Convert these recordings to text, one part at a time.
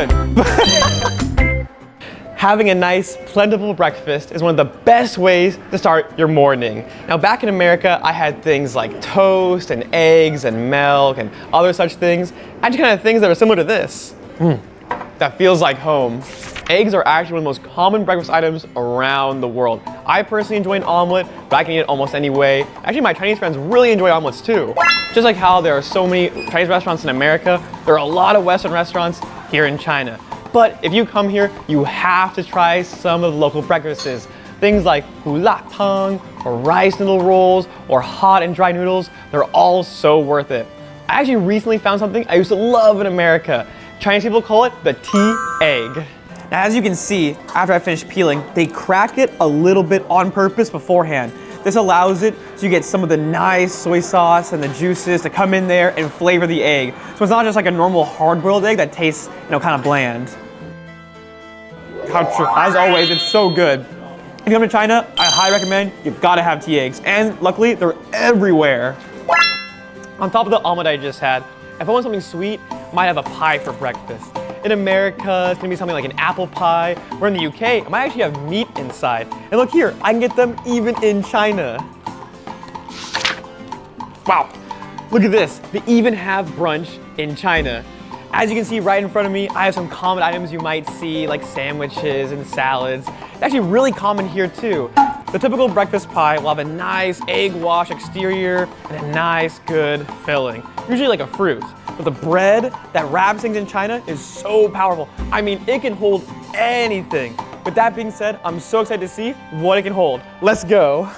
good. Having a nice, plentiful breakfast is one of the best ways to start your morning. Now, back in America, I had things like toast and eggs and milk and other such things. Actually, kind of things that are similar to this. That feels like home. Eggs are actually one of the most common breakfast items around the world. I personally enjoy an omelet, but I can eat it almost any way. Actually, my Chinese friends really enjoy omelets too. Just like how there are so many Chinese restaurants in America, there are a lot of Western restaurants here in China. But if you come here, you have to try some of the local breakfasts. Things like hula tang, or rice noodle rolls, or hot and dry noodles, they're all so worth it. I actually recently found something I used to love in America. Chinese people call it the tea egg. Now, as you can see, after I finish peeling, they crack it a little bit on purpose beforehand. This allows it so you get some of the nice soy sauce and the juices to come in there and flavor the egg. So it's not just like a normal hard-boiled egg that tastes, kind of bland. As always, it's so good. If you come to China, I highly recommend you've got to have tea eggs. And luckily, they're everywhere. On top of the omelet I just had, if I want something sweet, I might have a pie for breakfast. In America, it's gonna be something like an apple pie, or in the UK, I might actually have meat inside. And look here, I can get them even in China. Wow, look at this. They even have brunch in China. As you can see right in front of me, I have some common items you might see, like sandwiches and salads. It's actually really common here too. The typical breakfast pie will have a nice egg wash exterior and a nice good filling, usually like a fruit. But the bread that wraps things in China is so powerful. I mean, it can hold anything. With that being said, I'm so excited to see what it can hold. Let's go.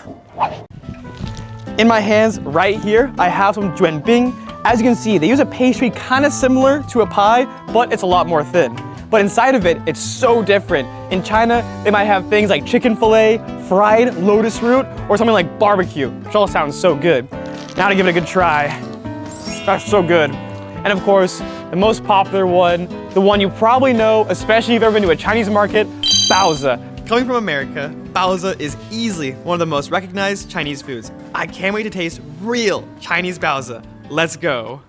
In my hands right here, I have some juanbing. As you can see, they use a pastry kind of similar to a pie, but it's a lot more thin. But inside of it, it's so different. In China, they might have things like chicken fillet, fried lotus root, or something like barbecue, which all sounds so good. Now to give it a good try. That's so good. And of course, the most popular one, the one you probably know, especially if you've ever been to a Chinese market, baozi. Coming from America, baozi is easily one of the most recognized Chinese foods. I can't wait to taste real Chinese baozi. Let's go.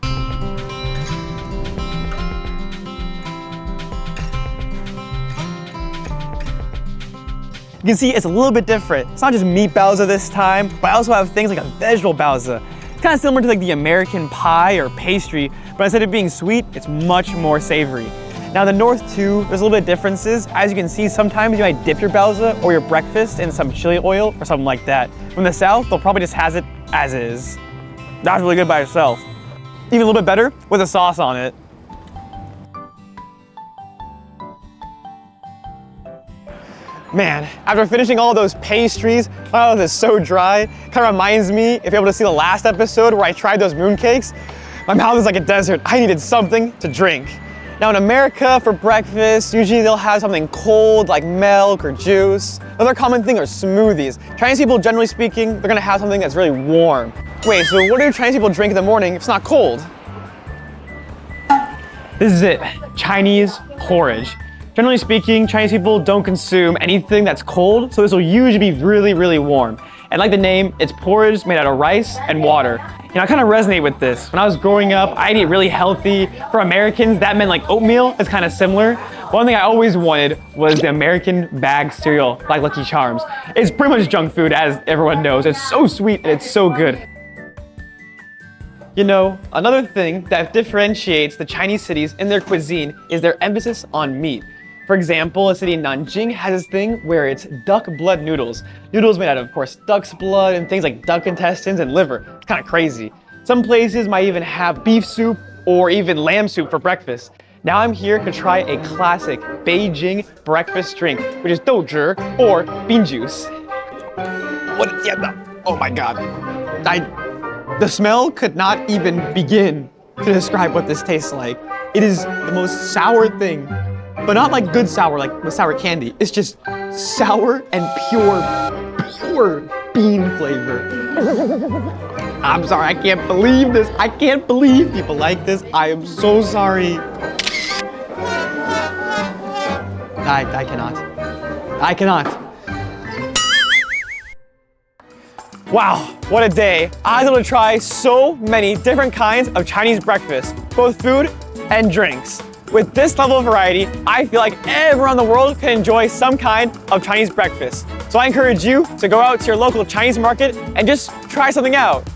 You can see it's a little bit different. It's not just meat baozi this time, but I also have things like a vegetable baozi. It's kind of similar to like the American pie or pastry, but instead of being sweet, it's much more savory. Now the north too, there's a little bit of differences. As you can see, sometimes you might dip your baozi or your breakfast in some chili oil or something like that. From the south, they'll probably just has it as is. That's really good by itself. Even a little bit better with a sauce on it. Man, after finishing all those pastries, my mouth is so dry. Kind of reminds me, if you're able to see the last episode where I tried those mooncakes, my mouth is like a desert. I needed something to drink. Now in America, for breakfast, usually they'll have something cold like milk or juice. Another common thing are smoothies. Chinese people, generally speaking, they're gonna have something that's really warm. Wait, so what do Chinese people drink in the morning if it's not cold? This is it, Chinese porridge. Generally speaking, Chinese people don't consume anything that's cold, so this will usually be really, really warm. And like the name, it's porridge made out of rice and water. I kind of resonate with this. When I was growing up, I'd eat really healthy. For Americans, that meant like oatmeal is kind of similar. One thing I always wanted was the American bag cereal, like Lucky Charms. It's pretty much junk food, as everyone knows. It's so sweet and it's so good. Another thing that differentiates the Chinese cities in their cuisine is their emphasis on meat. For example, a city in Nanjing has this thing where it's duck blood noodles. Noodles made out of course, duck's blood and things like duck intestines and liver. It's kind of crazy. Some places might even have beef soup or even lamb soup for breakfast. Now I'm here to try a classic Beijing breakfast drink, which is douzhi or bean juice. Oh my God. The smell could not even begin to describe what this tastes like. It is the most sour thing. But not like good sour, like with sour candy. It's just sour and pure bean flavor. I'm sorry, I can't believe this. I can't believe people like this. I am so sorry. I cannot. Wow, what a day. I was able to try so many different kinds of Chinese breakfast, both food and drinks. With this level of variety, I feel like everyone in the world can enjoy some kind of Chinese breakfast. So I encourage you to go out to your local Chinese market and just try something out.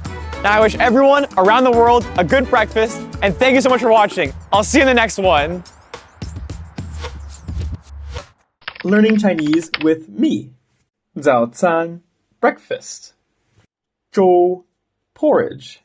Now I wish everyone around the world a good breakfast, and thank you so much for watching. I'll see you in the next one. Learning Chinese with me. 早餐 breakfast. 粥 porridge.